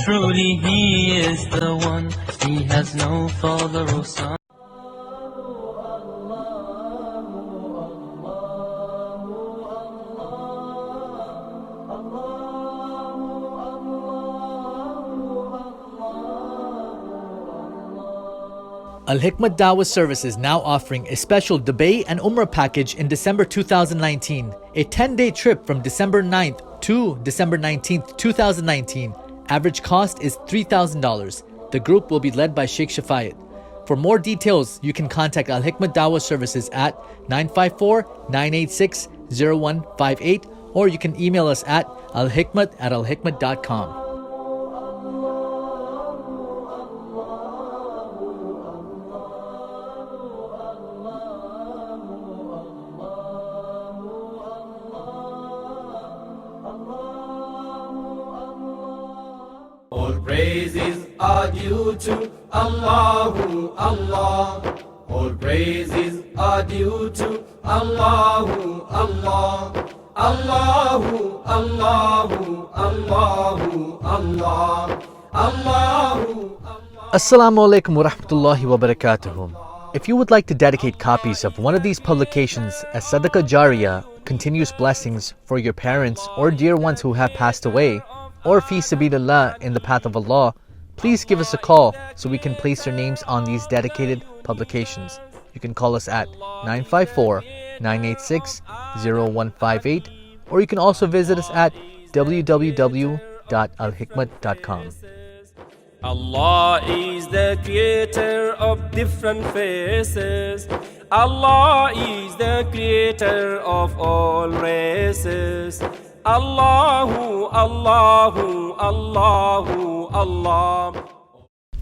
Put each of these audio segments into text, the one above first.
Truly He is the one, He has no father or son. Al-Hikmat Dawah Service is now offering a special Dubai and Umrah package in December 2019. A 10-day trip from December 9th to December 19th, 2019. Average cost is $3,000. The group will be led by Shaikh Shafayat. For more details, you can contact Al-Hikmat Dawah Services at 954-986-0158, or you can email us at alhikmat@alhikmat.com. All praises are due to Allahu Allah. All praises are due to Allahu Allah. Allahu Allahu Allahu Allah. Allahu. Assalamu alaikum wa rahmatullahi wa barakatuhu. If you would like to dedicate copies of one of these publications as Sadaqah Jariyah, continuous blessings for your parents or dear ones who have passed away, or fi sabilillah, in the path of Allah, please give us a call so we can place your names on these dedicated publications. You can call us at 954-986-0158, or you can also visit us at www.alhikmat.com. Allah is the creator of different faces. Allah is the creator of all races. Allahu, Allahu, Allahu, Allah.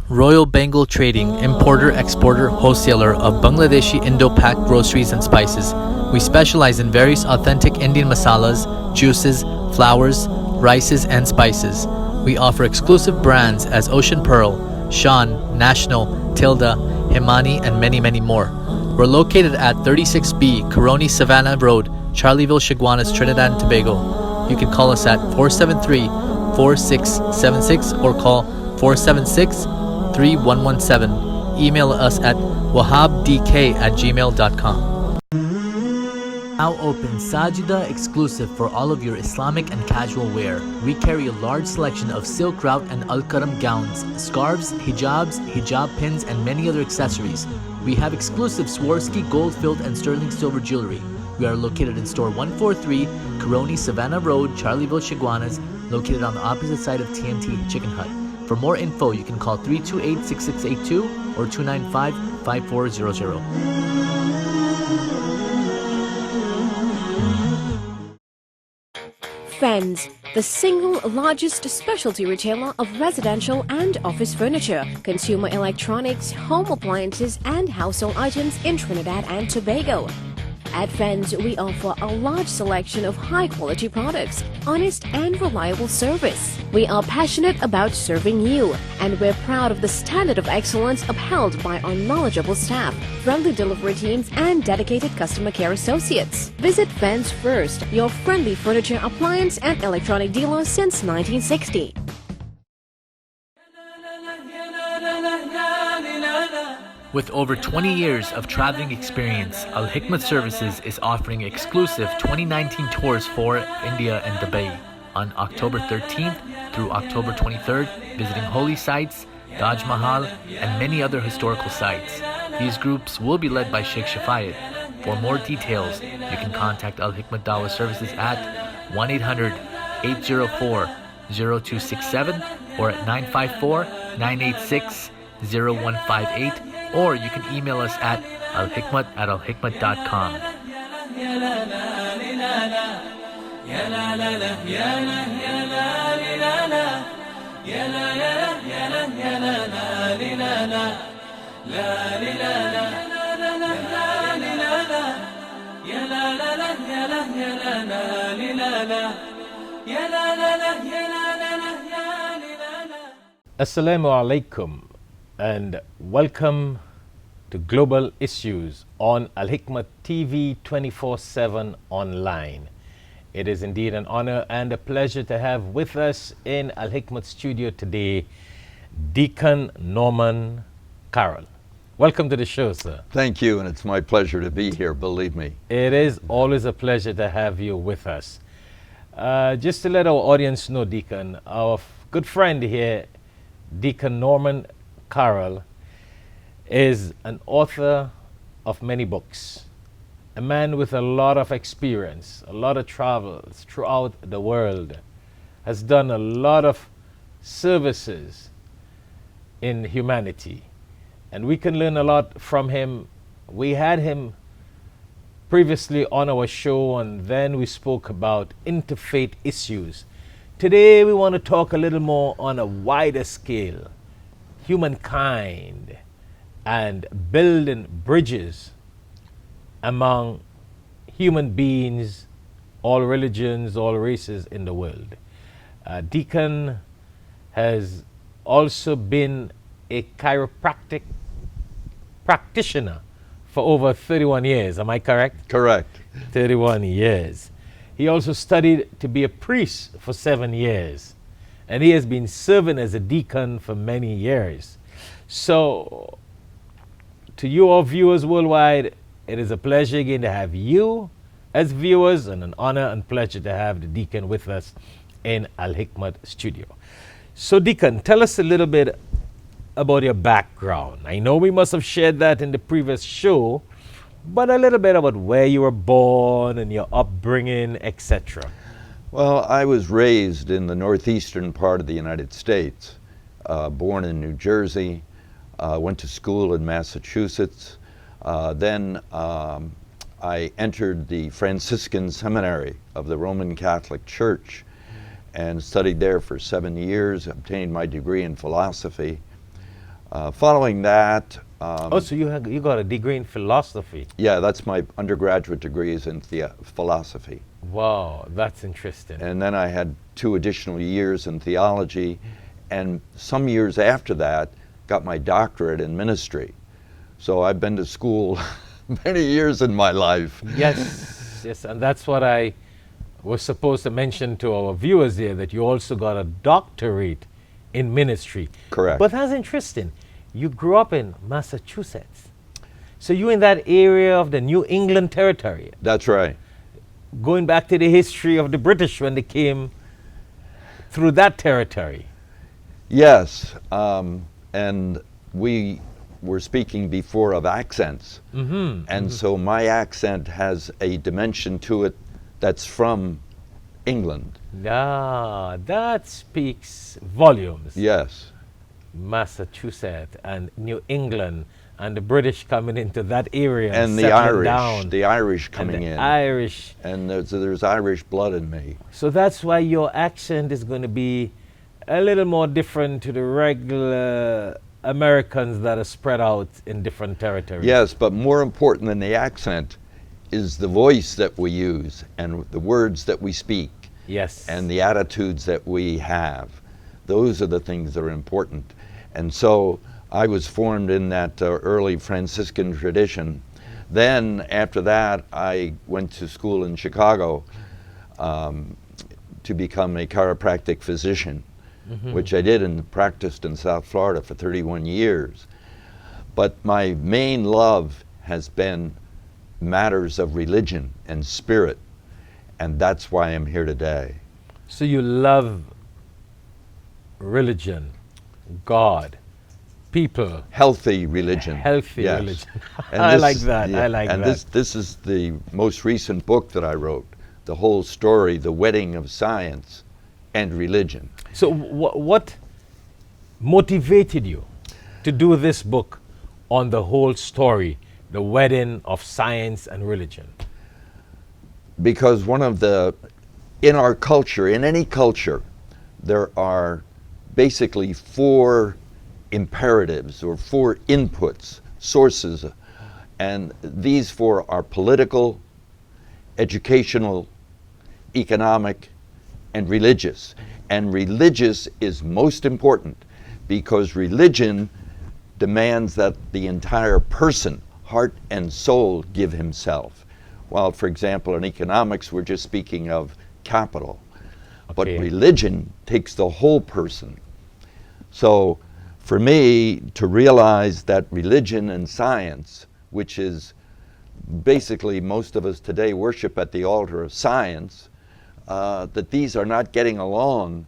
Royal Bengal Trading, importer, exporter, wholesaler of Bangladeshi Indo-Pak groceries and spices. We specialize in various authentic Indian masalas, juices, flours, rices, and spices. We offer exclusive brands as Ocean Pearl, Shan, National, Tilda, Himani, and many, many more. We're located at 36B Coroni Savannah Road, Charleville, Chaguanas, Trinidad and Tobago. You can call us at 473-4676 or call 476-3117. Email us at wahabdk@gmail.com. Now open Sajida exclusive for all of your Islamic and casual wear. We carry a large selection of silk route and al-karam gowns, scarves, hijabs, hijab pins, and many other accessories. We have exclusive Swarovski gold-filled and sterling silver jewelry. We are located in store 143, Coroni Savannah Road, Charleville, Chaguanas, located on the opposite side of TNT Chicken Hut. For more info, you can call 328-6682 or 295-5400. Fens, the single largest specialty retailer of residential and office furniture, consumer electronics, home appliances, and household items in Trinidad and Tobago. At Fens, we offer a large selection of high-quality products, honest and reliable service. We are passionate about serving you, and we're proud of the standard of excellence upheld by our knowledgeable staff, friendly delivery teams, and dedicated customer care associates. Visit Fens First, your friendly furniture, appliance, and electronic dealer since 1960. With over 20 years of traveling experience, Al-Hikmat Services is offering exclusive 2019 tours for India and Dubai on October 13th through October 23rd, visiting holy sites, Taj Mahal, and many other historical sites. These groups will be led by Shaikh Shafayat. For more details, you can contact Al-Hikmat Dawah Services at 1-800-804-0267 or at 954-986-0158, or you can email us at alhikmat@alhikmat.com. يا لا يا لا يا لا يا لا لا لا لا لا لا لا لا لا لا يا لا لا لا يا لا يا لا لا لا لا يا لا لا لا يا لا لا لا يا لا لا. Assalamu alaikum and welcome to Global Issues on Al Hikmah TV 24/7 online. It is indeed an honor and a pleasure to have with us in Al Hikmah studio today Deacon Norman Carroll. Welcome to the show, sir. Thank you, and it's my pleasure to be here, believe me. It is always a pleasure to have you with us. Just to let our audience know, Deacon, our good friend here, Deacon Norman Carroll, is an author of many books, a man with a lot of experience, a lot of travels throughout the world, has done a lot of services in humanity, and we can learn a lot from him. We had him previously on our show, and then we spoke about interfaith issues. Today we want to talk a little more on a wider scale, humankind and building bridges among human beings, all religions, all races in the world. Deacon has also been a chiropractic practitioner for over 31 years. Am I correct? Correct. 31 years. He also studied to be a priest for 7 years, and he has been serving as a deacon for many years. So, to you all viewers worldwide, it is a pleasure again to have you as viewers, and an honor and pleasure to have the deacon with us in Al Hikmah studio. So, Deacon, tell us a little bit about your background. I know we must have shared that in the previous show, but a little bit about where you were born and your upbringing, etc. Well, I was raised in the northeastern part of the United States, born in New Jersey, went to school in Massachusetts. Then I entered the Franciscan Seminary of the Roman Catholic Church and studied there for 7 years, obtained my degree in philosophy. Following that... so you got a degree in philosophy? Yeah, that's my undergraduate degree is in philosophy. Wow, that's interesting. And then I had 2 additional years in theology, and some years after that, got my doctorate in ministry. So I've been to school many years in my life. Yes, yes, and that's what I was supposed to mention to our viewers here, that you also got a doctorate in ministry. Correct. But that's interesting. You grew up in Massachusetts. So you're in that area of the New England territory. That's right. Going back to the history of the British when they came through that territory. Yes, and we were speaking before of accents. And so my accent has a dimension to it that's from England. Ah, that speaks volumes. Yes. Massachusetts and New England and the British coming into that area And the Irish coming in. Irish. And there's Irish blood in me. So that's why your accent is going to be a little more different to the regular Americans that are spread out in different territories. Yes, but more important than the accent is the voice that we use and the words that we speak. Yes. And the attitudes that we have. Those are the things that are important. And so I was formed in that early Franciscan tradition. Then after that, I went to school in Chicago to become a chiropractic physician, which I did and practiced in South Florida for 31 years. But my main love has been matters of religion and spirit, and that's why I'm here today. So you love religion, God, people. Healthy religion. Healthy yes. religion. And I this like is- that. yeah, I like and that. this is the most recent book that I wrote, the whole story, The Wedding of Science and Religion. So what motivated you to do this book on the whole story, the wedding of science and religion? Because one of the, in our culture, in any culture, there are basically four imperatives or four inputs, sources, and these four are political, educational, economic, and religious. And religious is most important because religion demands that the entire person, heart and soul, give himself. While, for example, in economics, we're just speaking of capital. But Okay. religion takes the whole person. So for me, to realize that religion and science, which is basically most of us today worship at the altar of science, that these are not getting along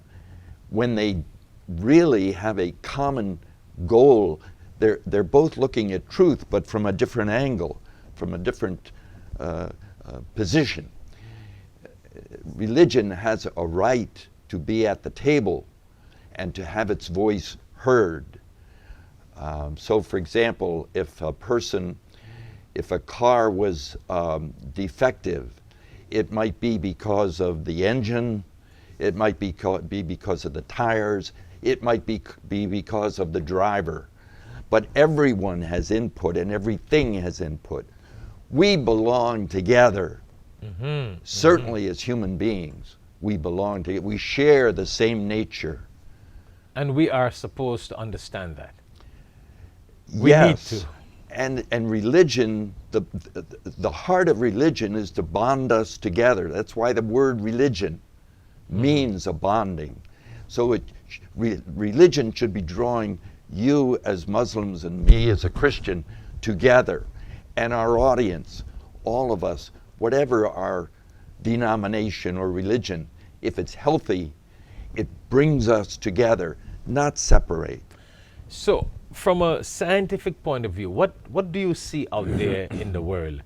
when they really have a common goal. They're both looking at truth, but from a different angle, from a different position. Religion has a right to be at the table and to have its voice heard. So for example, if a car was defective, it might be because of the engine, it might be because of the tires, it might be because of the driver. But everyone has input and everything has input. We belong together. Certainly as human beings, we belong together. We share the same nature. And we are supposed to understand that. We Yes. need to. And religion, the heart of religion is to bond us together. That's why the word religion means a bonding. So religion should be drawing you as Muslims and me as a Christian together, and our audience, all of us, whatever our denomination or religion, if it's healthy, it brings us together, not separate. So, from a scientific point of view, what do you see out there in the world?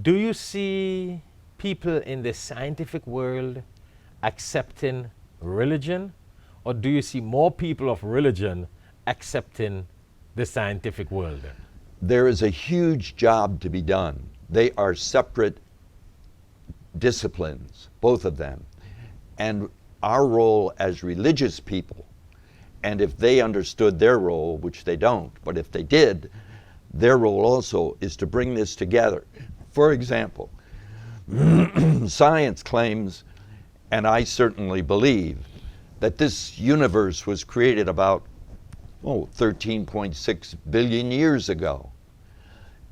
Do you see people in the scientific world accepting religion, or do you see more people of religion accepting the scientific world? There is a huge job to be done. They are separate disciplines, both of them. And our role as religious people, and if they understood their role, which they don't, but if they did, their role also is to bring this together. For example, science claims, and I certainly believe, that this universe was created about 13.6 billion years ago.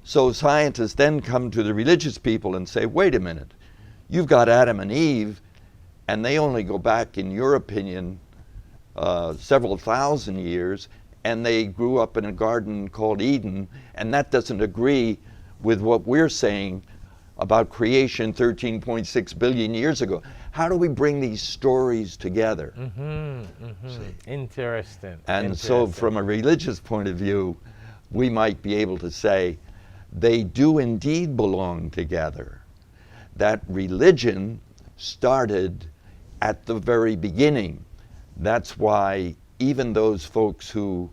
So scientists then come to the religious people and say, wait a minute, you've got Adam and Eve, and they only go back, in your opinion, several thousand years, and they grew up in a garden called Eden, and that doesn't agree with what we're saying about creation 13.6 billion years ago. How do we bring these stories together? Interesting. And so from a religious point of view, we might be able to say they do indeed belong together. That religion started at the very beginning. That's why even those folks who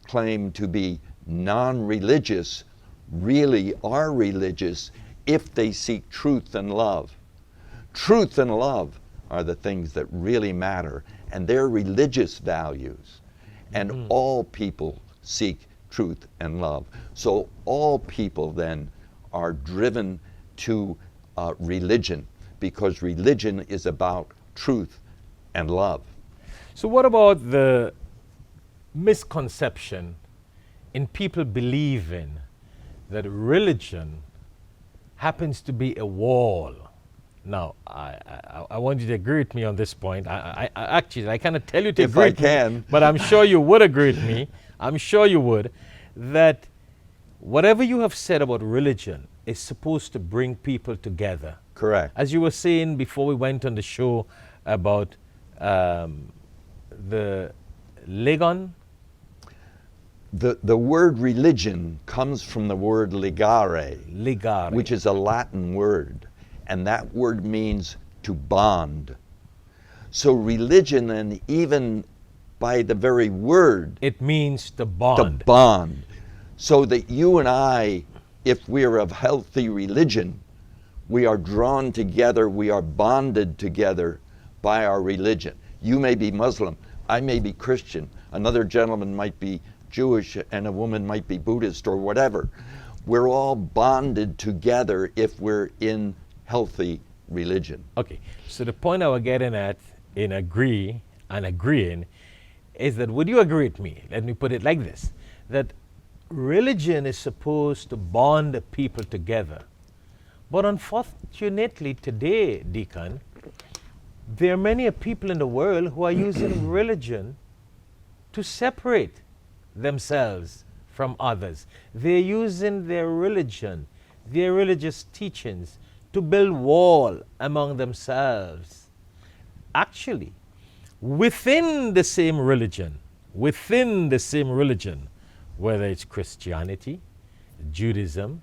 claim to be non-religious really are religious if they seek truth and love. Truth and love are the things that really matter, and they're religious values. And all people seek truth and love. So all people then are driven to religion, because religion is about truth and love. So what about the misconception in people believing that religion happens to be a wall? Now, I want you to agree with me on this point. I cannot tell you to If agree I with me, can. but I'm sure you would agree with me. I'm sure you would, that whatever you have said about religion is supposed to bring people together. Correct. As you were saying before we went on the show about the legon. The word religion comes from the word ligare, Ligare. which is a Latin word, and that word means to bond. So religion, and even by the very word, It means to to bond. bond. So that you and I, if we're of healthy religion, we are drawn together, we are bonded together by our religion. You may be Muslim, I may be Christian, another gentleman might be Jewish, and a woman might be Buddhist or whatever. We're all bonded together if we're in healthy religion. Okay, so the point I was getting at in agreeing is that, would you agree with me? Let me put it like this, that religion is supposed to bond the people together. But unfortunately today, Deacon, there are many people in the world who are using religion to separate themselves from others. They're using their religion, their religious teachings, to build wall among themselves. Actually, within the same religion, whether it's Christianity, Judaism,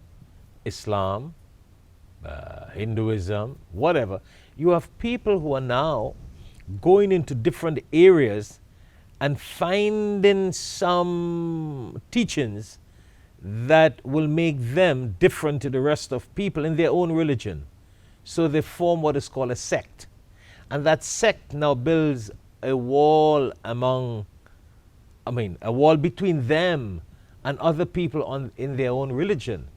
Islam, Hinduism, whatever, you have people who are now going into different areas and finding some teachings that will make them different to the rest of people in their own religion. So they form what is called a sect. And that sect now builds a wall a wall between them and other people in their own religion.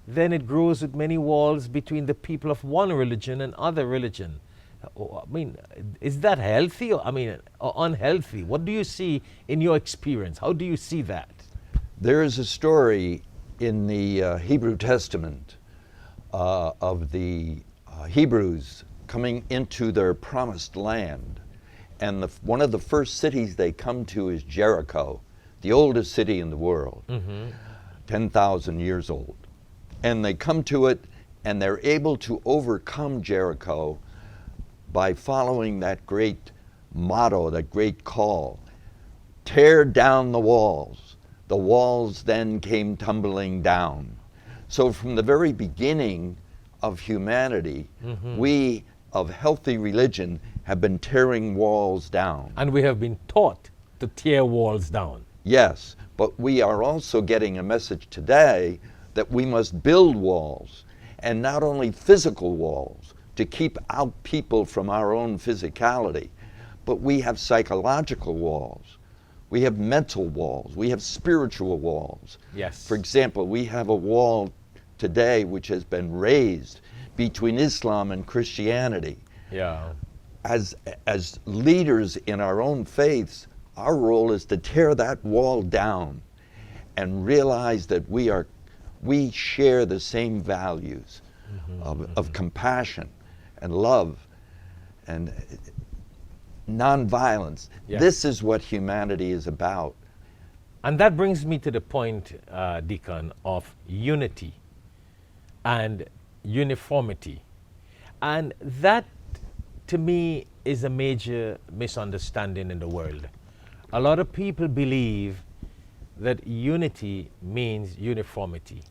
Then it grows with many walls between the people of one religion and other religion. Is that healthy or unhealthy? What do you see in your experience? How do you see that? There is a story in the Hebrew Testament of the Hebrews coming into their promised land. And one of the first cities they come to is Jericho, the oldest city in the world, 10,000 years old. And they come to it, and they're able to overcome Jericho by following that great motto, that great call: tear down the walls. The walls then came tumbling down. So from the very beginning of humanity, we of healthy religion have been tearing walls down. And we have been taught to tear walls down. Yes, but we are also getting a message today that we must build walls, and not only physical walls to keep out people from our own physicality, but we have psychological walls. We have mental walls. We have spiritual walls. Yes. For example, we have a wall today which has been raised between Islam and Christianity. Yeah. As leaders in our own faiths, our role is to tear that wall down and realize that we share the same values of compassion and love and nonviolence. Yes. This is what humanity is about. And that brings me to the point, Deacon, of unity and uniformity. And that, to me, is a major misunderstanding in the world. A lot of people believe that unity means uniformity.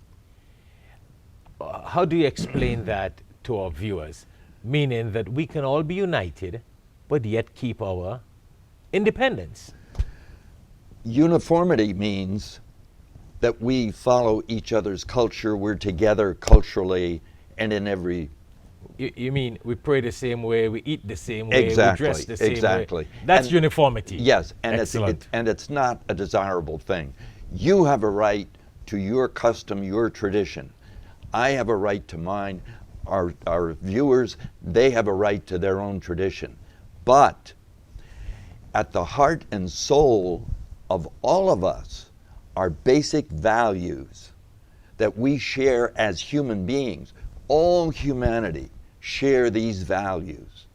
How do you explain that to our viewers? Meaning that we can all be united, but yet keep our independence. Uniformity means that we follow each other's culture, we're together culturally and in every... You mean we pray the same way, we eat the same way, Exactly, we dress the same exactly. way? That's And- uniformity. Yes, and Excellent. it's not a desirable thing. You have a right to your custom, your tradition. I have a right to mine. Our viewers, they have a right to their own tradition. But at the heart and soul of all of us are basic values that we share as human beings. All humanity share these values.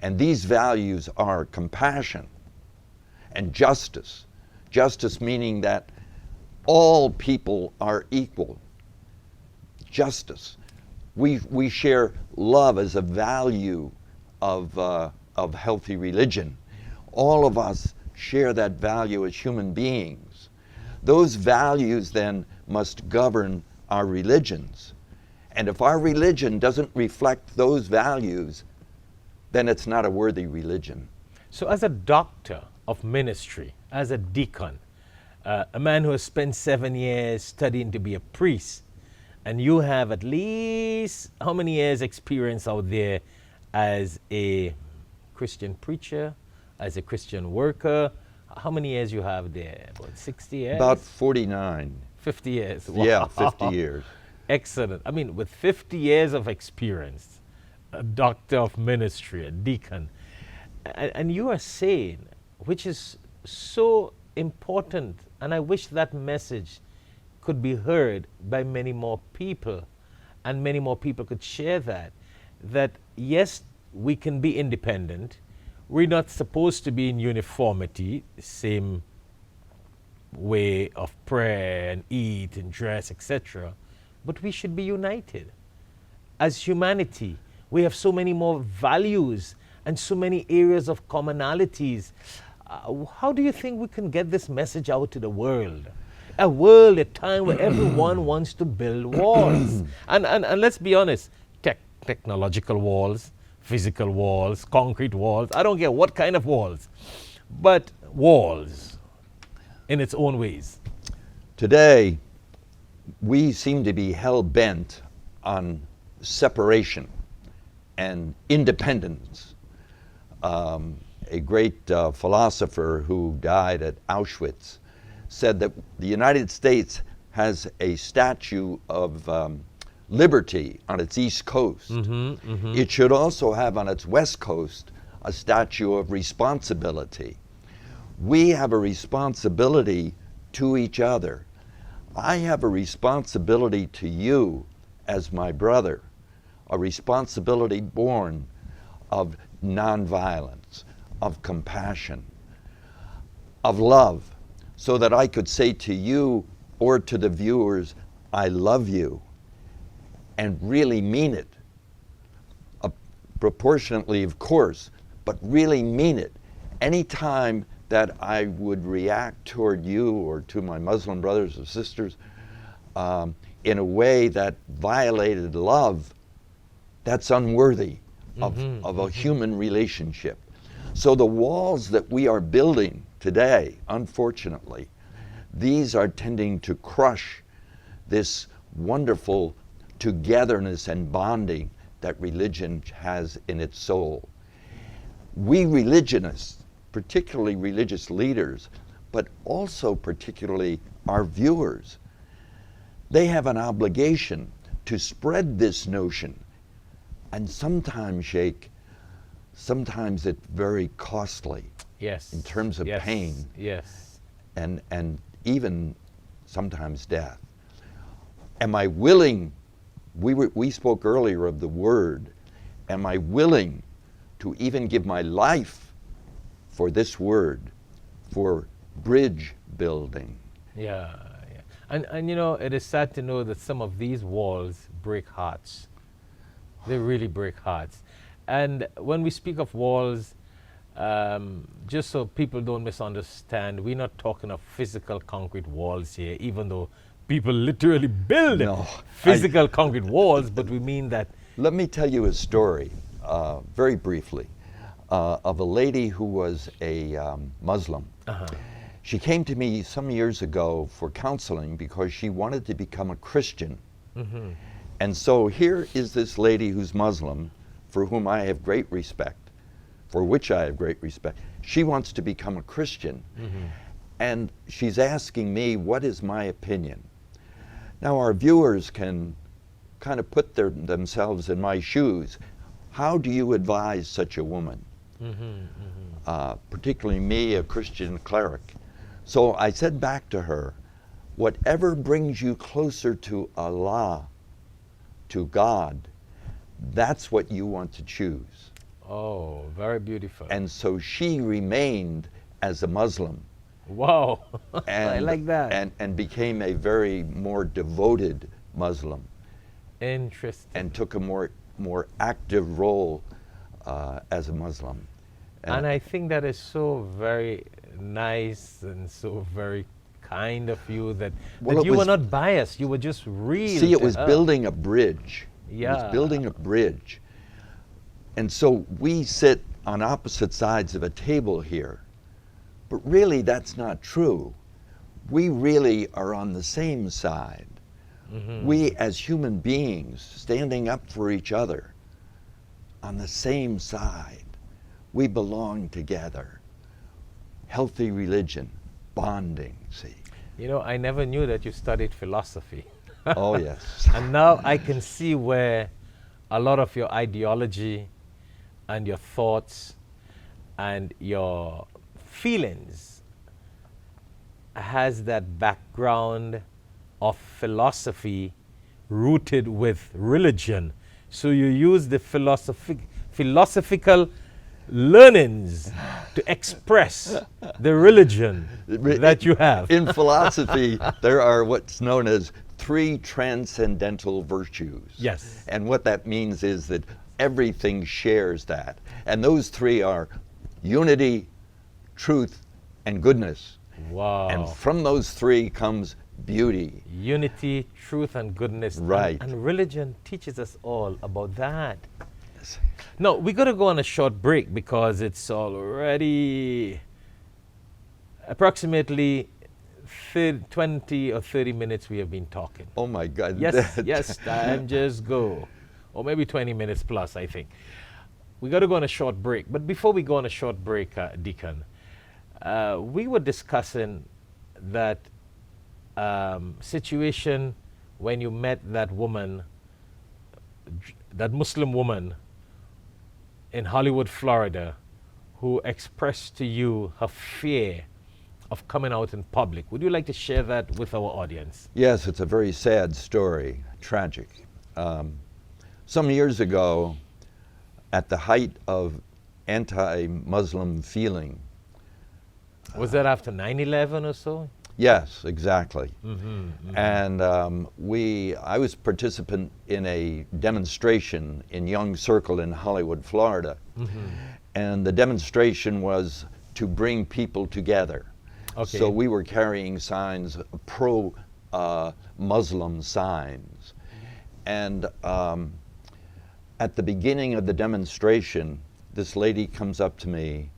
And these values are compassion and justice. Justice meaning that all people are equal. Justice. We share love as a value of healthy religion. All of us share that value as human beings. Those values then must govern our religions. And if our religion doesn't reflect those values, then it's not a worthy religion. So as a doctor of ministry, as a deacon, a man who has spent 7 years studying to be a priest, and you have at least how many years experience out there as a Christian preacher, as a Christian worker. How many years you have there? About 60 years? About 49. 50 years. Yeah, Wow. 50 years. Excellent. I mean, with 50 years of experience, a doctor of ministry, a deacon, and you are saying, which is so important, and I wish that message could be heard by many more people, and many more people could share that yes, we can be independent. We're not supposed to be in uniformity, same way of prayer and eat and dress, etc. But we should be united. As humanity, we have so many more values and so many areas of commonalities. How do you think we can get this message out to the world? A world, a time where everyone wants to build walls. And let's be honest, technological walls, physical walls, concrete walls, I don't care what kind of walls, but walls in its own ways. Today, we seem to be hell-bent on separation and independence. A great philosopher who died at Auschwitz said that the United States has a statue of liberty on its east coast. It should also have on its west coast a statue of responsibility. We have a responsibility to each other. I have a responsibility to you as my brother, a responsibility born of nonviolence, of compassion, of love, so that I could say to you or to the viewers, I love you, and really mean it. Proportionately, of course, but really mean it. Anytime that I would react toward you or to my Muslim brothers or sisters in a way that violated love, that's unworthy of a human relationship. So the walls that we are building today, unfortunately, these are tending to crush this wonderful togetherness and bonding that religion has in its soul. We religionists, particularly religious leaders, but also particularly our viewers, they have an obligation to spread this notion. And sometimes, Sheikh, sometimes it's very costly. Yes. In terms of pain. Yes. And even sometimes death. Am I willing, we spoke earlier of the word, am I willing to even give my life for this word, for bridge building? Yeah. And you know, it is sad to know that some of these walls break hearts. They really break hearts. And when we speak of walls, just so people don't misunderstand, we're not talking of physical concrete walls here, even though people literally build physical concrete walls, but we mean that. Let me tell you a story, very briefly, of a lady who was a Muslim. She came to me some years ago for counseling because she wanted to become a Christian. And so here is this lady who's Muslim, for whom I have great respect, for which I have great respect. She wants to become a Christian. And she's asking me, what is my opinion? Now our viewers can kind of put themselves in my shoes. How do you advise such a woman? Particularly me, a Christian cleric. So I said back to her, whatever brings you closer to Allah, to God, that's what you want to choose. Oh, very beautiful. And so she remained as a Muslim. Wow, and, I like that. And became a very more devoted Muslim. Interesting. And took a more active role as a Muslim. And I think that is so very nice and so very kind of you that you were not biased. You were just real. See, it was building a bridge. Yeah. It was building a bridge. And so we sit on opposite sides of a table here. But really, that's not true. We really are on the same side. We, as human beings, standing up for each other, on the same side. We belong together. healthy religion, bonding, see. You know, I never knew that you studied philosophy. Oh, yes. And now I can see where a lot of your ideology and your thoughts and your feelings has that background of philosophy rooted with religion. So you use the philosophical learnings to express the religion that you have. In philosophy, there are what's known as 3 transcendental virtues. Yes. And what that means is that everything shares that. And those 3 are unity, truth, and goodness. Wow. And from those 3 comes beauty. Unity, truth, and goodness. Right. And religion teaches us all about that. Yes. No, we got to go on a short break because it's already approximately 20 or 30 minutes we have been talking. Oh my God. Yes, yes, time just go. Or maybe 20 minutes plus, I think. We got to go on a short break. But before we go on a short break, Deacon, we were discussing that situation when you met that woman, that Muslim woman in Hollywood, Florida, who expressed to you her fear of coming out in public. Would you like to share that with our audience? Yes, it's a very sad story, tragic. Some years ago, at the height of anti-Muslim feeling. Was that after 9/11 or so? Yes, exactly. Mm-hmm, mm-hmm. And I was participant in a demonstration in Young Circle in Hollywood, Florida. Mm-hmm. And the demonstration was to bring people together. Okay. So we were carrying signs, pro-Muslim signs. And at the beginning of the demonstration, this lady comes up to me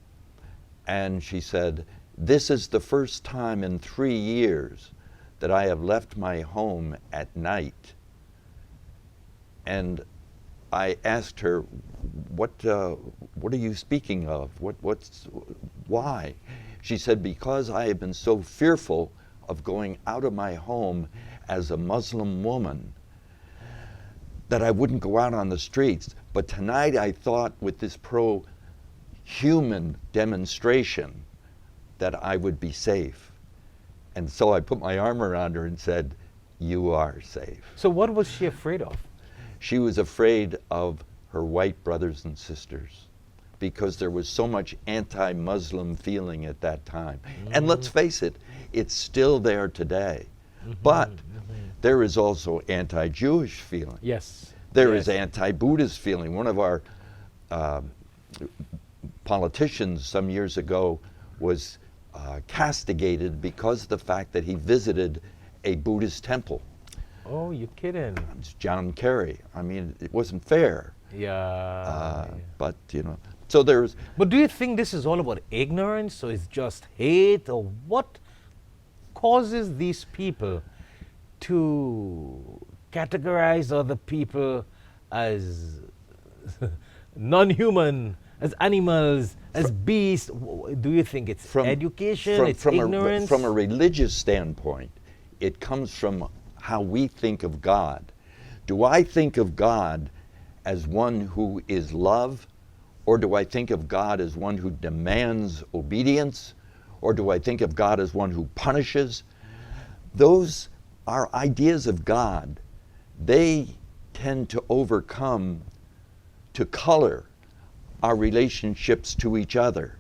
and she said, "This is the first time in 3 years that I have left my home at night." And I asked her, what are you speaking of? Why? She said, "Because I have been so fearful of going out of my home as a Muslim woman that I wouldn't go out on the streets. But tonight I thought with this pro-human demonstration that I would be safe." And so I put my arm around her and said, "You are safe." So what was she afraid of? She was afraid of her white brothers and sisters because there was so much anti-Muslim feeling at that time. Mm-hmm. And let's face it, it's still there today. Mm-hmm. But there is also anti-Jewish feeling. Yes. There is anti-Buddhist feeling. One of our politicians some years ago was castigated because of the fact that he visited a Buddhist temple. Oh, you're kidding. It's John Kerry. I mean, it wasn't fair. Yeah. But, you know, so there's... But do you think this is all about ignorance, or it's just hate, or what causes these people to categorize other people as non-human, as animals, as beasts? Do you think it's education, it's ignorance? From a religious standpoint, it comes from how we think of God. Do I think of God as one who is love, or do I think of God as one who demands obedience, or do I think of God as one who punishes? Those are ideas of God. They tend to overcome, to color our relationships to each other,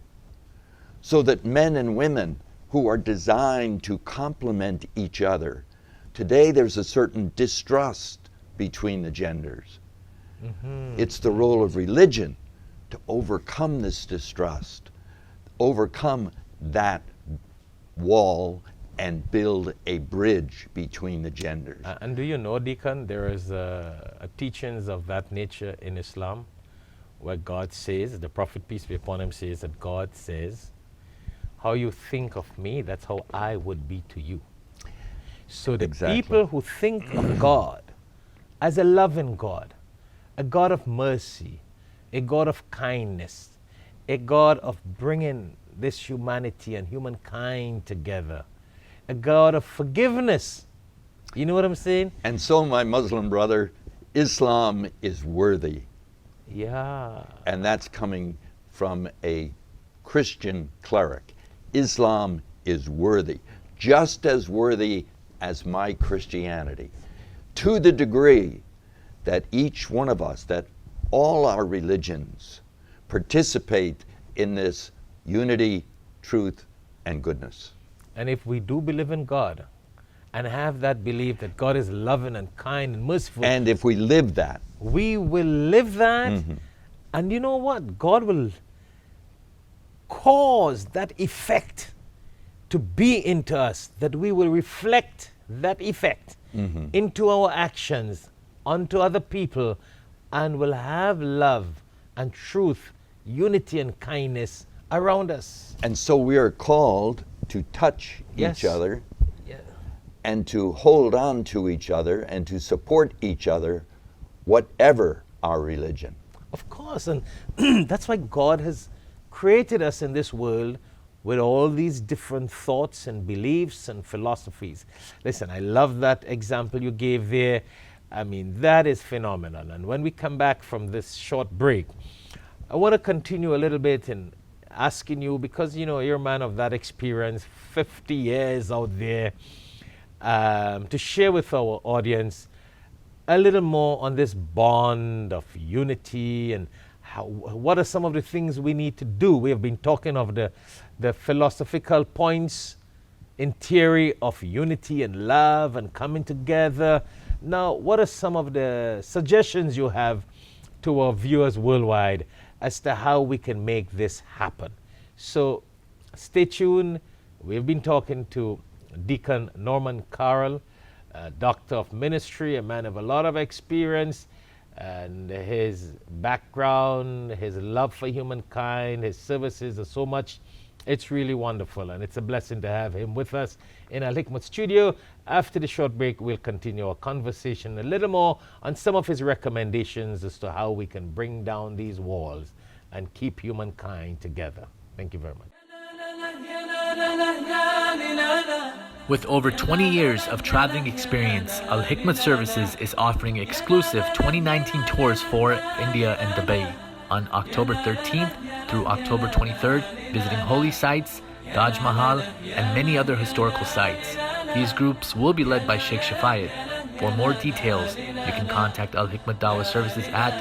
so that men and women who are designed to complement each other. Today there's a certain distrust between the genders. Mm-hmm. It's the role of religion to overcome this distrust, overcome that wall and build a bridge between the genders. And do you know, Deacon, there is a teachings of that nature in Islam where God says, the Prophet, peace be upon him, says that God says, "How you think of me, that's how I would be to you." So the people who think of God as a loving God, a God of mercy, a God of kindness, a God of bringing this humanity and humankind together. A God of forgiveness. You know what I'm saying? And so, my Muslim brother, Islam is worthy. Yeah. And that's coming from a Christian cleric. Islam is worthy, just as worthy as my Christianity, to the degree that each one of us, that all our religions participate in this unity, truth, and goodness. And if we do believe in God and have that belief that God is loving and kind and merciful, and if we live that, we will live that. And you know what? God will cause that effect to be into us, that we will reflect that effect into our actions, onto other people, and will have love and truth, unity and kindness around us. And so we are called to touch Yes. each other Yeah. and to hold on to each other and to support each other, whatever our religion. Of course, and that's why God has created us in this world with all these different thoughts and beliefs and philosophies. Listen, I love that example you gave there. I mean, that is phenomenal. And when we come back from this short break, I want to continue a little bit in asking you, because you know you're a man of that experience, 50 years out there, to share with our audience a little more on this bond of unity and what are some of the things we need to do. We have been talking of the philosophical points in theory of unity and love and coming together. Now, what are some of the suggestions you have to our viewers worldwide as to how we can make this happen? So stay tuned. We've been talking to Deacon Norman Carroll, a doctor of ministry, a man of a lot of experience, and his background, his love for humankind, his services are so much. It's really wonderful, and it's a blessing to have him with us in Al Hikmat studio. After the short break, we'll continue our conversation a little more on some of his recommendations as to how we can bring down these walls and keep humankind together. Thank you very much. With over 20 years of traveling experience, Al Hikmat Services is offering exclusive 2019 tours for India and Dubai on October 13th through October 23rd, visiting holy sites, Taj Mahal, and many other historical sites. These groups will be led by Shaikh Shafayat. For more details, you can contact Al Hikmat Dawah Services at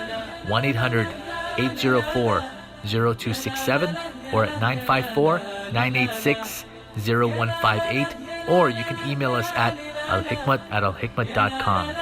1-800-804-0267 or at 954-986-0158, or you can email us at alhikmat@alhikmat.com.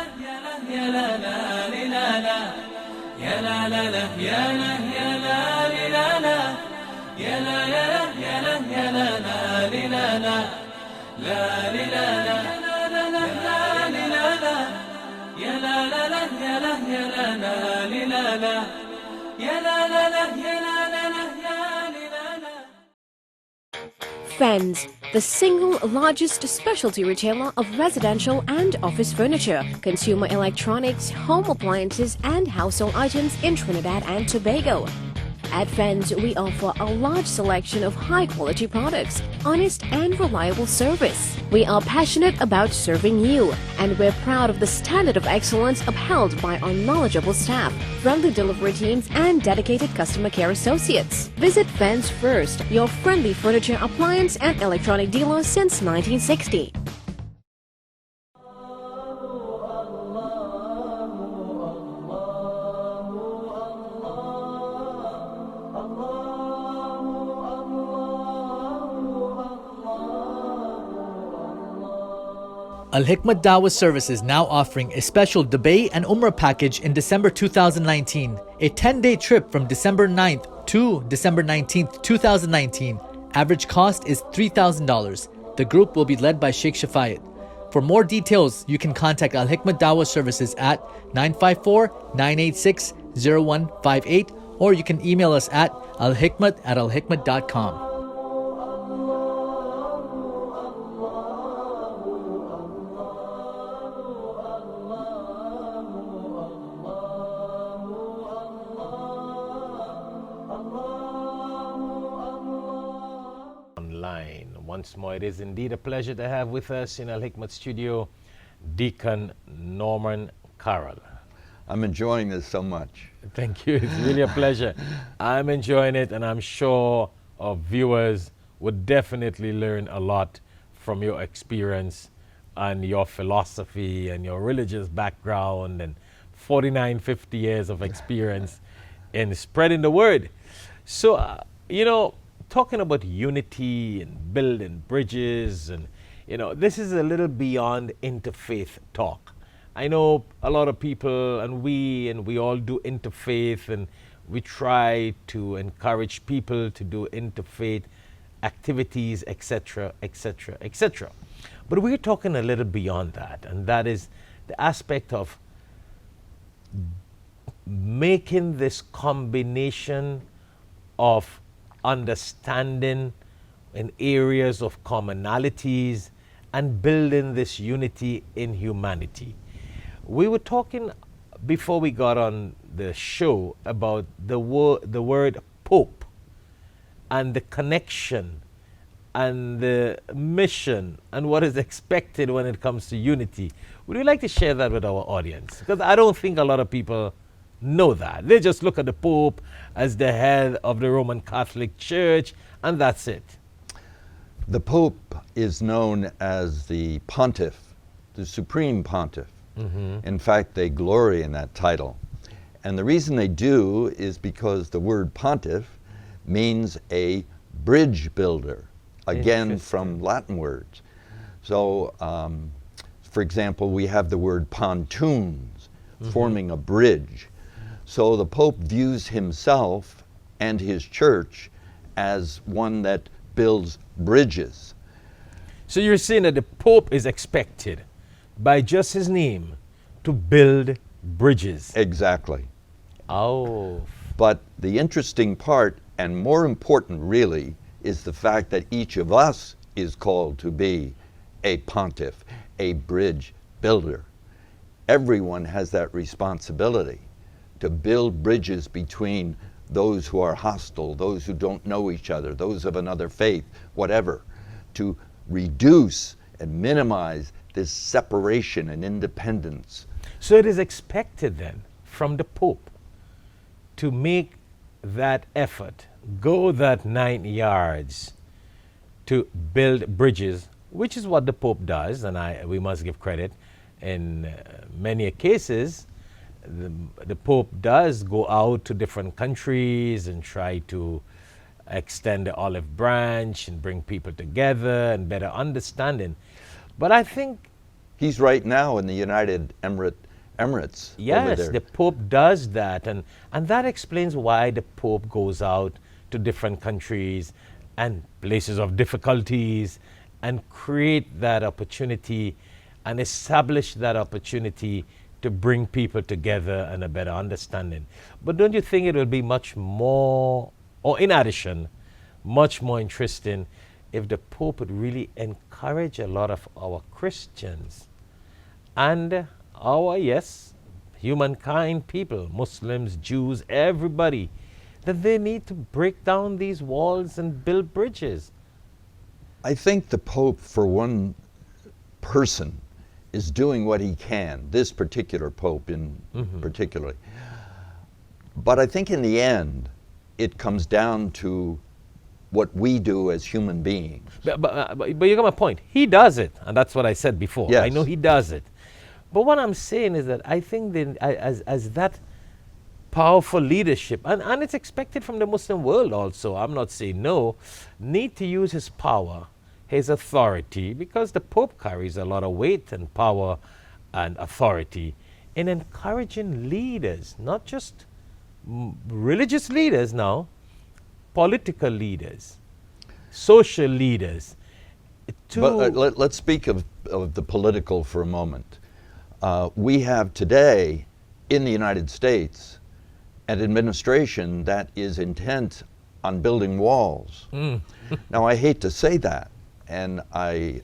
Fens, the single largest specialty retailer of residential and office furniture, consumer electronics, home appliances, and household items in Trinidad and Tobago. At Fens, we offer a large selection of high-quality products, honest and reliable service. We are passionate about serving you, and we're proud of the standard of excellence upheld by our knowledgeable staff, friendly delivery teams, and dedicated customer care associates. Visit Fens First, your friendly furniture, appliance, and electronic dealer since 1960. Al Hikmat Dawah Services now offering a special Dubai and Umrah package in December 2019. A 10-day trip from December 9th to December 19th, 2019. Average cost is $3,000. The group will be led by Shaikh Shafayat. For more details, you can contact Al Hikmat Dawah Services at 954-986-0158, or you can email us at alhikmat@alhikmat.com. once more. It is indeed a pleasure to have with us in Al Hikmat studio Deacon Norman Carroll. I'm enjoying this so much. Thank you. It's really a pleasure. I'm enjoying it, and I'm sure our viewers would definitely learn a lot from your experience and your philosophy and your religious background and 49, 50 years of experience in spreading the word. So, talking about unity and building bridges, and, this is a little beyond interfaith talk. I know a lot of people, and we all do interfaith, and we try to encourage people to do interfaith activities, etc., etc., etc. But we're talking a little beyond that, and that is the aspect of making this combination of understanding in areas of commonalities and building this unity in humanity. We were talking before we got on the show about the word Pope and the connection and the mission and what is expected when it comes to unity. Would you like to share that with our audience? Because I don't think a lot of people know that. They just look at the Pope as the head of the Roman Catholic Church, and that's it. The Pope is known as the Pontiff, the Supreme Pontiff. In fact, they glory in that title. And the reason they do is because the word pontiff means a bridge builder, again from Latin words. So, for example, we have the word pontoons, forming a bridge. So the Pope views himself and his church as one that builds bridges. So you're saying that the Pope is expected, by just his name, to build bridges. Exactly. Oh. But the interesting part, and more important really, is the fact that each of us is called to be a pontiff, a bridge builder. Everyone has that responsibility to build bridges between those who are hostile, those who don't know each other, those of another faith, whatever, to reduce and minimize this separation and independence. So it is expected then from the Pope to make that effort, go that 9 yards to build bridges, which is what the Pope does, and we must give credit. In many cases, the Pope does go out to different countries and try to extend the olive branch and bring people together and better understanding. But I think he's right now in the United Emirates. Yes, over there. the Pope does that, and that explains why the Pope goes out to different countries and places of difficulties and create that opportunity and establish that opportunity to bring people together and a better understanding. But don't you think it will be much more, or in addition, much more interesting if the Pope would really encourage a lot of our Christians and our, humankind people, Muslims, Jews, everybody, that they need to break down these walls and build bridges? I think the Pope, for one person, is doing what he can, this particular Pope in particularly. But I think in the end, it comes down to what we do as human beings. But you got my point. He does it, and that's what I said before. Yes. I know he does it. But what I'm saying is that I think that as that powerful leadership, and it's expected from the Muslim world also, I'm not saying no, need to use his power, his authority, because the Pope carries a lot of weight and power and authority in encouraging leaders, not just religious leaders now, political leaders, social leaders. But let's speak of the political for a moment. We have today in the United States an administration that is intent on building walls. Now, I hate to say that, and I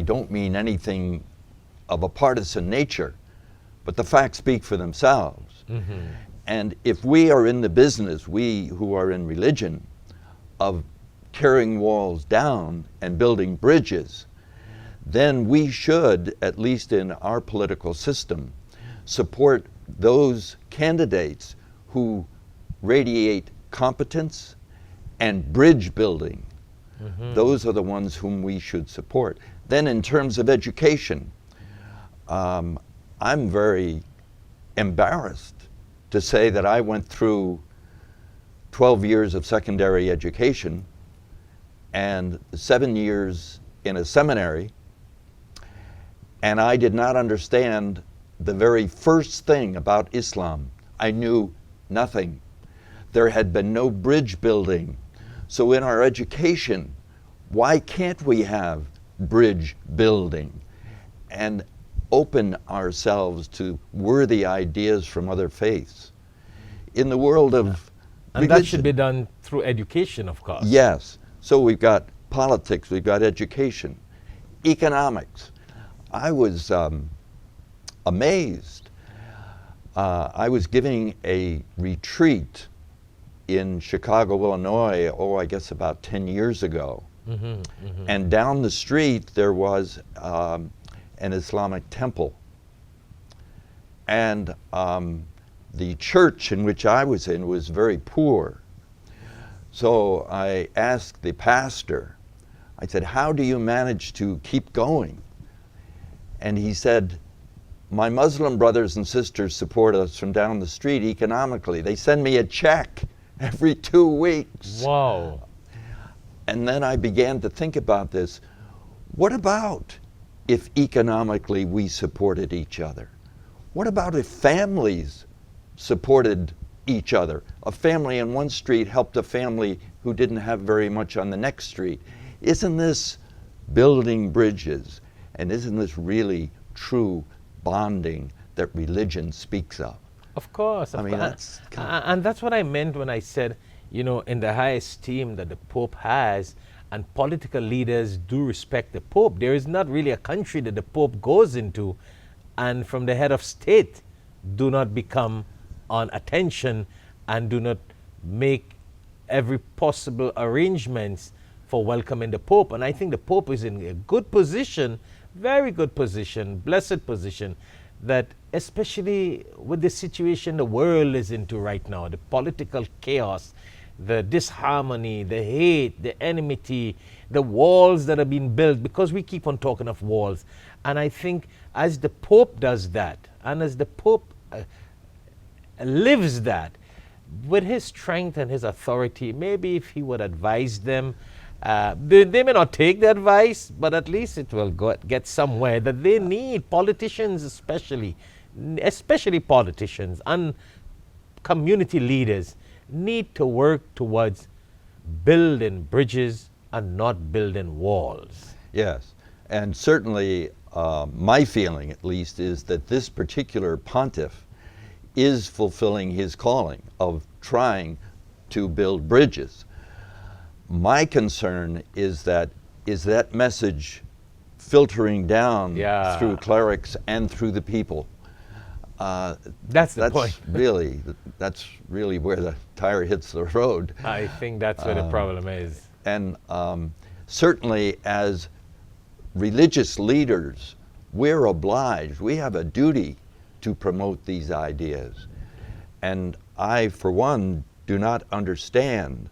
don't mean anything of a partisan nature, but the facts speak for themselves. And if we are in the business, we who are in religion, of tearing walls down and building bridges, then we should, at least in our political system, support those candidates who radiate competence and bridge building. Those are the ones whom we should support. Then in terms of education, I'm very embarrassed to say that I went through 12 years of secondary education and 7 years in a seminary, and I did not understand the very first thing about Islam. I knew nothing. There had been no bridge building. So in our education, why can't we have bridge building and open ourselves to worthy ideas from other faiths? In the world of And that should be done through education, of course. Yes. So we've got politics, we've got education, economics. I was amazed. I was giving a retreat in Chicago, Illinois, I guess about 10 years ago. And down the street there was an Islamic temple. And the church in which I was in was very poor. So I asked the pastor, I said, how do you manage to keep going? And he said, my Muslim brothers and sisters support us from down the street economically. They send me a check every 2 weeks. Wow. And then I began to think about this. What about if economically we supported each other? What about if families supported each other? A family in one street helped a family who didn't have very much on the next street. Isn't this building bridges? And isn't this really true bonding that religion speaks of? Of course. I mean, that's and that's what I meant when I said, in the high esteem that the Pope has, and political leaders do respect the Pope. There is not really a country that the Pope goes into and from the head of state do not become on attention and do not make every possible arrangements for welcoming the Pope. And I think the Pope is in a good position, very good position, blessed position, that especially with the situation the world is into right now, the political chaos, the disharmony, the hate, the enmity, the walls that are being built, because we keep on talking of walls. And I think as the Pope does that, and as the Pope lives that, with his strength and his authority, maybe if he would advise them, they may not take the advice, but at least it will get somewhere that they need. Politicians especially politicians and community leaders need to work towards building bridges and not building walls. Yes, and certainly my feeling at least is that this particular pontiff is fulfilling his calling of trying to build bridges. My concern is that message filtering down through clerics and through the people. That's the point. That's really where the tire hits the road. I think that's where the problem is. And certainly as religious leaders, we're obliged, we have a duty to promote these ideas. And I, for one, do not understand,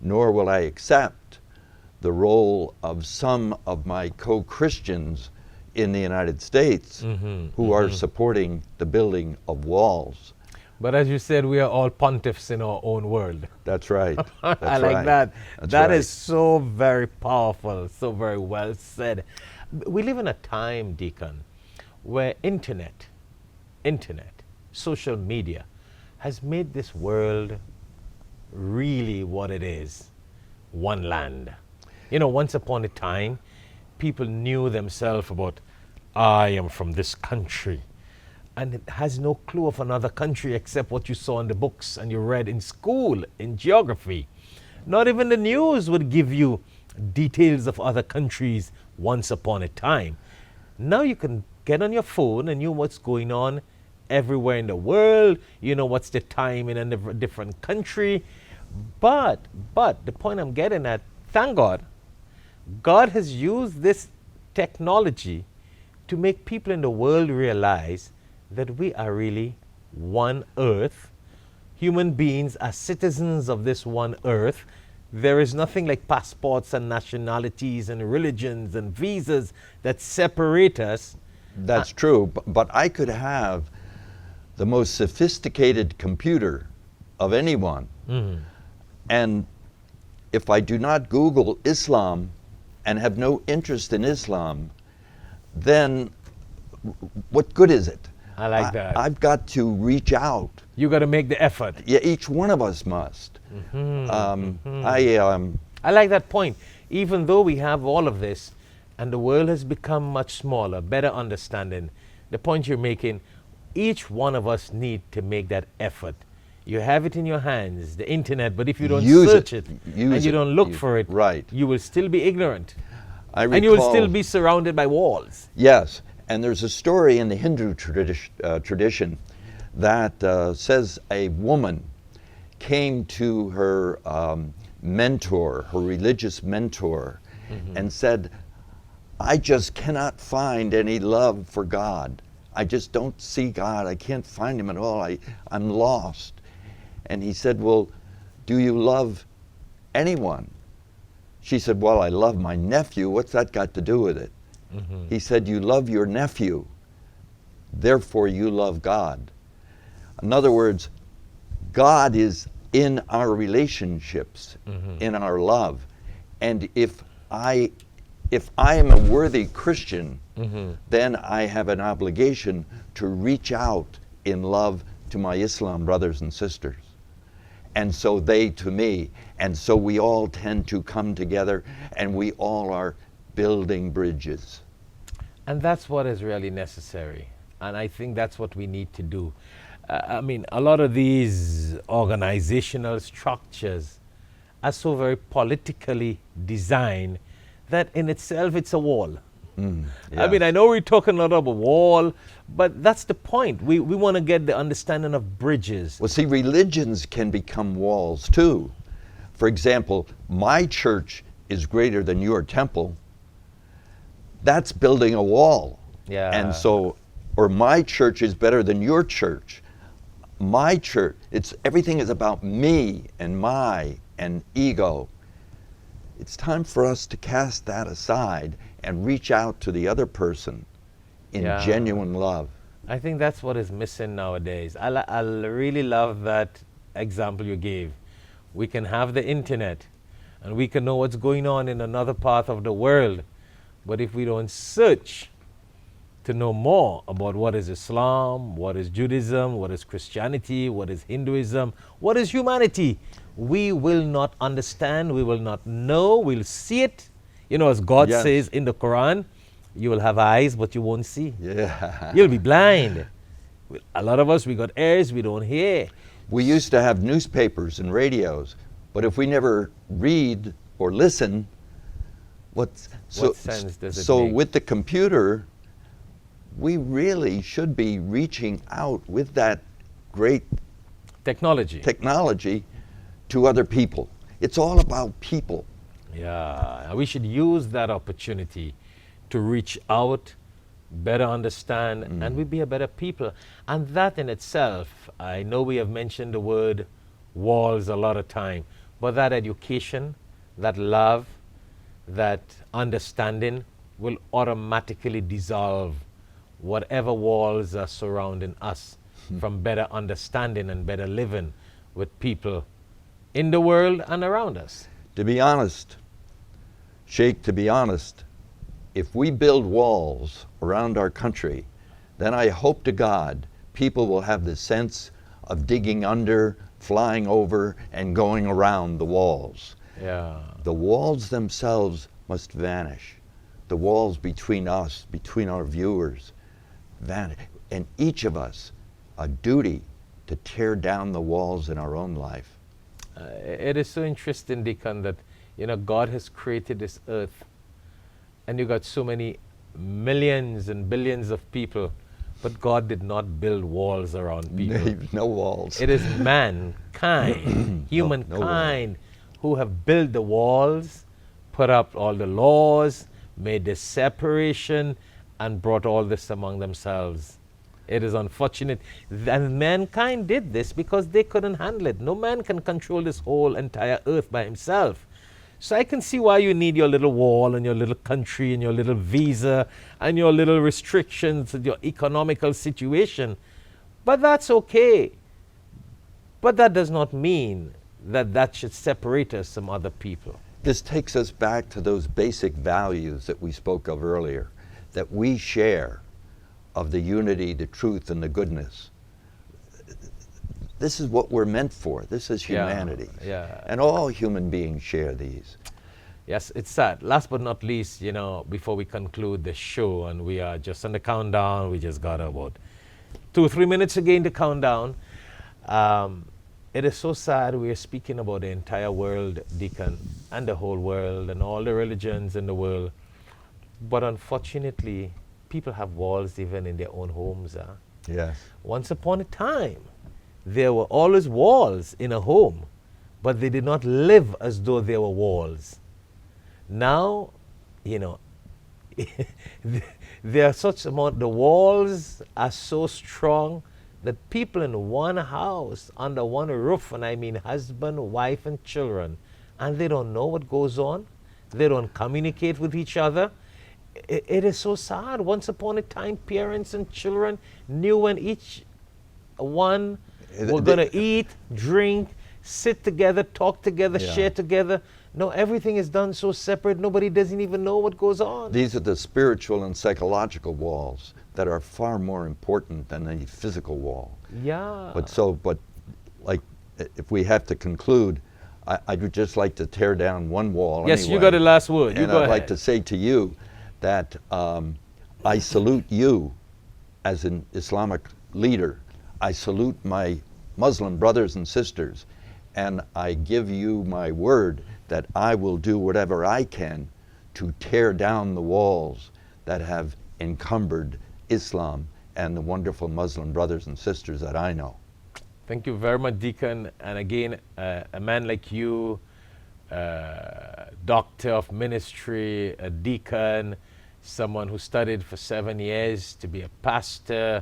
nor will I accept, the role of some of my co-Christians in the United States who are supporting the building of walls. But as you said, we are all pontiffs in our own world. That's right. That's I like right. that. That's That right. is so very powerful, so very well said. We live in a time, Deacon, where internet, social media, has made this world really what it is, one land. Once upon a time, people knew themselves about, I am from this country, and it has no clue of another country except what you saw in the books and you read in school, in geography. Not even the news would give you details of other countries once upon a time. Now you can get on your phone and know what's going on everywhere in the world. You know what's the time in a different country. But the point I'm getting at, thank God, God has used this technology to make people in the world realize that we are really one earth. Human beings are citizens of this one earth. There is nothing like passports and nationalities and religions and visas that separate us. That's true, but I could have the most sophisticated computer of anyone. And if I do not Google Islam and have no interest in Islam, then what good is it? I like that. I've got to reach out. You got to make the effort. Yeah, each one of us must. I like that point. Even though we have all of this and the world has become much smaller, better understanding, the point you're making, each one of us need to make that effort. You have it in your hands, the internet, but if you don't search it and you don't look for it, right, you will still be ignorant. And you will still be surrounded by walls. Yes, and there's a story in the Hindu tradition that says a woman came to her mentor, her religious mentor, and said, I just cannot find any love for God. I just don't see God. I can't find him at all. I'm lost. And he said, well, do you love anyone? She said, well, I love my nephew. What's that got to do with it? He said, you love your nephew, therefore you love God. In other words, God is in our relationships, in our love. And if I am a worthy Christian, then I have an obligation to reach out in love to my Islam brothers and sisters. And so they to me. And so we all tend to come together and we all are building bridges. And that's what is really necessary. And I think that's what we need to do. I mean, a lot of these organizational structures are so very politically designed that in itself it's a wall. I mean, I know we're talking a lot about a wall, but that's the point. We want to get the understanding of bridges. Well, see, religions can become walls too. For example, my church is greater than your temple. That's building a wall. Yeah. And so, or my church is better than your church. My church, everything is about me and my and ego. It's time for us to cast that aside and reach out to the other person in genuine love. I think that's what is missing nowadays. I really love that example you gave. We can have the internet and we can know what's going on in another part of the world, but if we don't search to know more about what is Islam, what is Judaism, what is Christianity, what is Hinduism, what is humanity, we will not understand, we will not know, we'll see it. You know, as God says in the Quran, you will have eyes, but you won't see. Yeah. You'll be blind. A lot of us, we got ears, we don't hear. We used to have newspapers and radios, but if we never read or listen, what sense does it make? So with the computer, we really should be reaching out with that great technology to other people. It's all about people. Yeah, we should use that opportunity to reach out, better understand, and we be a better people. And that in itself, I know we have mentioned the word walls a lot of time, but that education, that love, that understanding will automatically dissolve whatever walls are surrounding us from better understanding and better living with people in the world and around us. To be honest, Sheikh, to be honest, if we build walls around our country, then I hope to God people will have the sense of digging under, flying over, and going around the walls. Yeah. The walls themselves must vanish. The walls between us, between our viewers, vanish. And each of us a duty to tear down the walls in our own life. It is so interesting, Deacon, that God has created this earth, and you got so many millions and billions of people, but God did not build walls around people. No walls. It is mankind, humankind, who have built the walls put up all the laws, made the separation, and brought all this among themselves. It is unfortunate. And mankind did this because they couldn't handle it. No man can control this whole entire earth by himself. So I can see why you need your little wall and your little country and your little visa and your little restrictions and your economical situation. But that's okay. But that does not mean that that should separate us from other people. This takes us back to those basic values that we spoke of earlier, that we share, of the unity, the truth, and the goodness. This is what we're meant for. This is humanity. Yeah. And all human beings share these. Yes, it's sad. Last but not least, you know, before we conclude the show, and we are just on the countdown, we just got about 2 or 3 minutes again to count down. It is so sad we are speaking about the entire world, Deacon, and the whole world, and all the religions in the world. But unfortunately, people have walls even in their own homes. Yes. Once upon a time, there were always walls in a home, but they did not live as though there were walls. Now, you know, there are such amount, the walls are so strong that people in one house, under one roof, and I mean husband, wife, and children, and they don't know what goes on. They don't communicate with each other. It is so sad. Once upon a time, parents and children knew when each one were going to eat, drink, sit together, talk together, share together. No, everything is done so separate, nobody doesn't even know what goes on. These are the spiritual and psychological walls that are far more important than the physical wall. Yeah. But like, if we have to conclude, I would just like to tear down one wall. Yes, anyway. you got the last word. And I'd like to say to you that I salute you as an Islamic leader. I salute my Muslim brothers and sisters, and I give you my word that I will do whatever I can to tear down the walls that have encumbered Islam and the wonderful Muslim brothers and sisters that I know. Thank you very much, Deacon. And again, a man like you, doctor of ministry, a deacon, someone who studied for 7 years to be a pastor,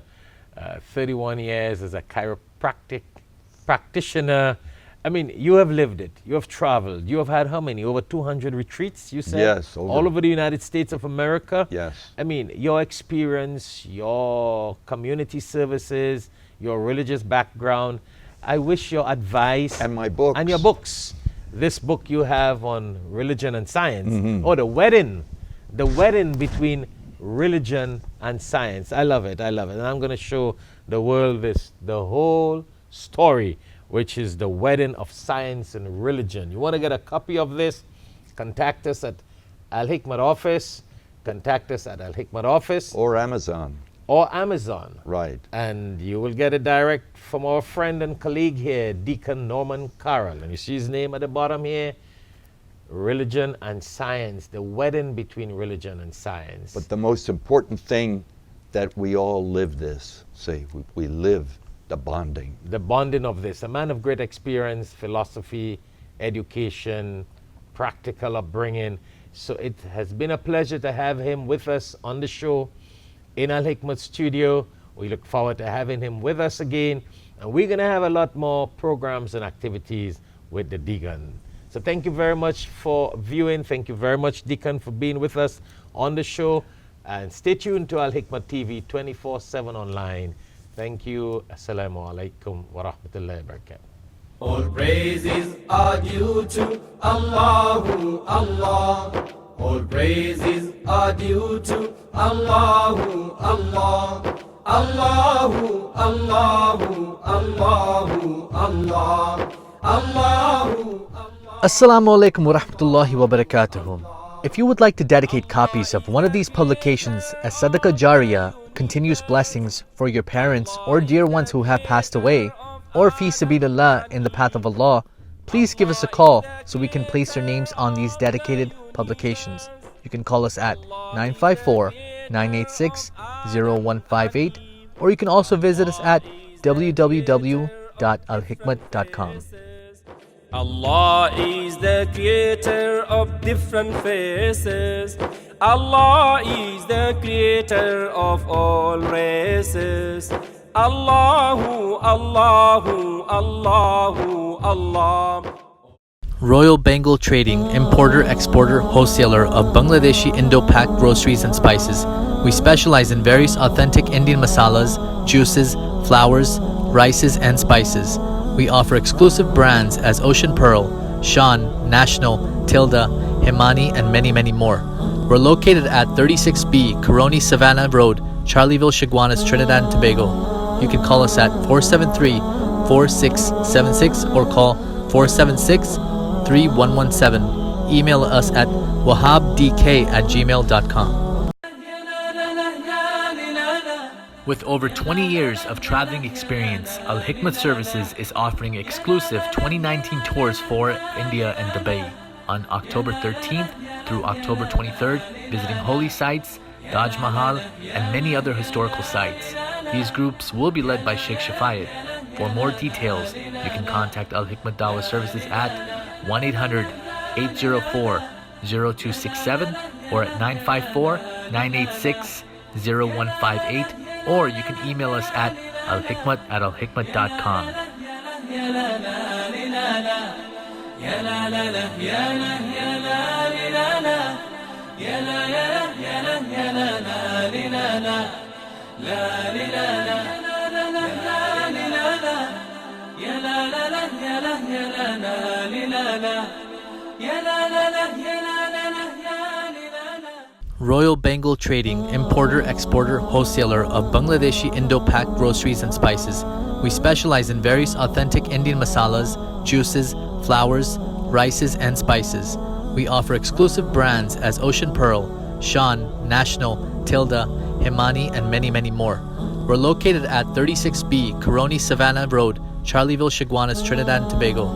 31 years as a chiropractic practitioner. I mean, you have lived it. You have traveled. You have had how many? Over 200 retreats, you said? Yes. All over the United States of America? Yes. I mean, your experience, your community services, your religious background, I wish your advice. And my books. And your books. This book you have on religion and science. Oh, the wedding between religion and science. I love it. I love it. And I'm going to show the world the whole story, which is the wedding of science and religion. You want to get a copy of this? Contact us at Al Hikmat office. Contact us at Al Hikmat office. Or Amazon. Or Amazon. Right. And you will get it direct from our friend and colleague here, Deacon Norman Carroll. And you see his name at the bottom here. Religion and science. The wedding between religion and science. But the most important thing that we all live this. See, we live the bonding. The bonding of this. A man of great experience, philosophy, education, practical upbringing. So it has been a pleasure to have him with us on the show in Al Hikmat studio. We look forward to having him with us again. And we're going to have a lot more programs and activities with the Deacon. So thank you very much for viewing. Thank you very much, Deacon, for being with us on the show. And stay tuned to Al Hikmat TV 24/7 online. Thank you. Assalamu alaikum wa rahmatullahi wa barakatuh. All praises are due to Allahu Allah. All praises are due to Allahu Allah. Allahu Allahu Allahu Allah. Allahu Allah. Assalamu alaikum wa rahmatullahi wa barakatuh. If you would like to dedicate copies of one of these publications as Sadaqah Jariyah, continuous blessings for your parents or dear ones who have passed away, or fi sabilillah, in the path of Allah, please give us a call so we can place your names on these dedicated publications. You can call us at 954-986-0158, or you can also visit us at www.alhikmat.com. Allah is the creator of different faces. Allah is the creator of all races. Allahu, Allahu, Allahu, Allah. Royal Bengal Trading, importer, exporter, wholesaler of Bangladeshi Indo-Pak groceries and spices. We specialize in various authentic Indian masalas, juices, flours, rices, and spices. We offer exclusive brands as Ocean Pearl, Shan, National, Tilda, Himani, and many more. We're located at 36B Caroni Savannah Road, Charleville, Chaguanas, Trinidad and Tobago. You can call us at 473-4676 or call 476-3117. Email us at wahabdk@gmail.com. With over 20 years of traveling experience, Al Hikmat Services is offering exclusive 2019 tours for India and Dubai on October 13th through October 23rd, visiting holy sites, Taj Mahal, and many other historical sites. These groups will be led by Shaikh Shafayat. For more details, you can contact Al Hikmat Dawah Services at 1-800-804-0267 or at 954-986-0158, or you can email us at alhikmat@alhikmat.com. Royal Bengal Trading, importer, exporter, wholesaler of Bangladeshi Indo-Pak groceries and spices. We specialize in various authentic Indian masalas, juices, flours, rices, and spices. We offer exclusive brands as Ocean Pearl, Shan, National, Tilda, Himani, and many more. We're located at 36B Caroni Savannah Road, Charleville, Chaguanas, Trinidad and Tobago.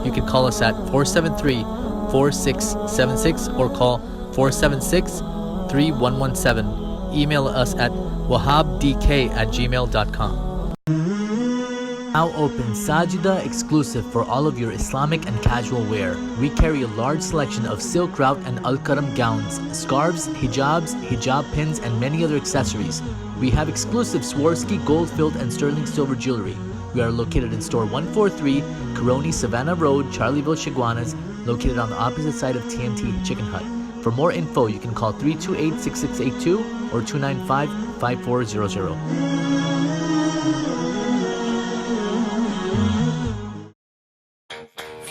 You can call us at 473-4676 or call 476-3117. Email us at wahabdk@gmail.com. Now open Sajida exclusive for all of your Islamic and casual wear. We carry a large selection of silk route and al-karam gowns, scarves, hijabs, hijab pins, and many other accessories. We have exclusive Swarovski gold-filled and sterling silver jewelry. We are located in store 143, Caroni Savannah Road, Charleville, Chaguanas, located on the opposite side of TNT Chicken Hut. For more info, you can call 328-6682 or 295-5400.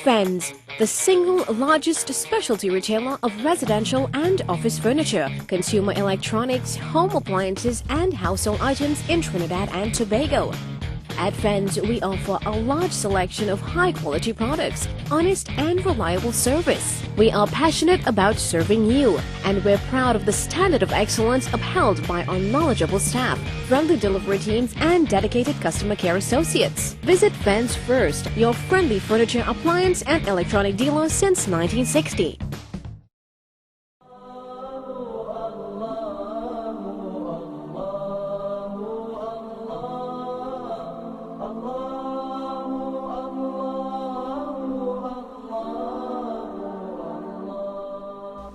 Fens, the single largest specialty retailer of residential and office furniture, consumer electronics, home appliances, and household items in Trinidad and Tobago. At Fens, we offer a large selection of high-quality products, honest and reliable service. We are passionate about serving you, and we're proud of the standard of excellence upheld by our knowledgeable staff, friendly delivery teams, and dedicated customer care associates. Visit Fens First, your friendly furniture, appliance, and electronic dealer since 1960.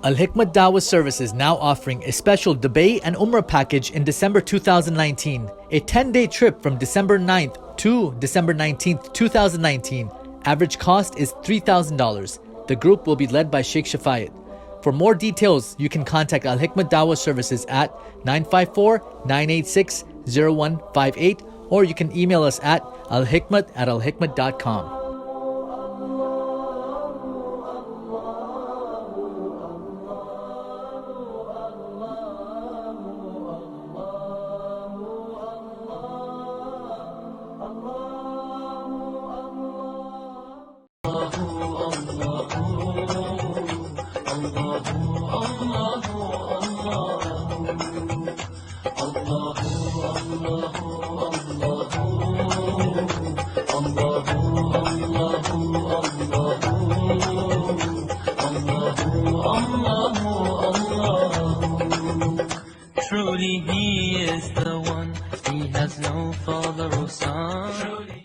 Al Hikmat Dawah Services now offering a special Dubai and Umrah package in December 2019. A 10-day trip from December 9th to December 19th, 2019. Average cost is $3,000. The group will be led by Shaikh Shafayat. For more details, you can contact Al Hikmat Dawah Services at 954-986-0158 or you can email us at alhikmat@alhikmat.com.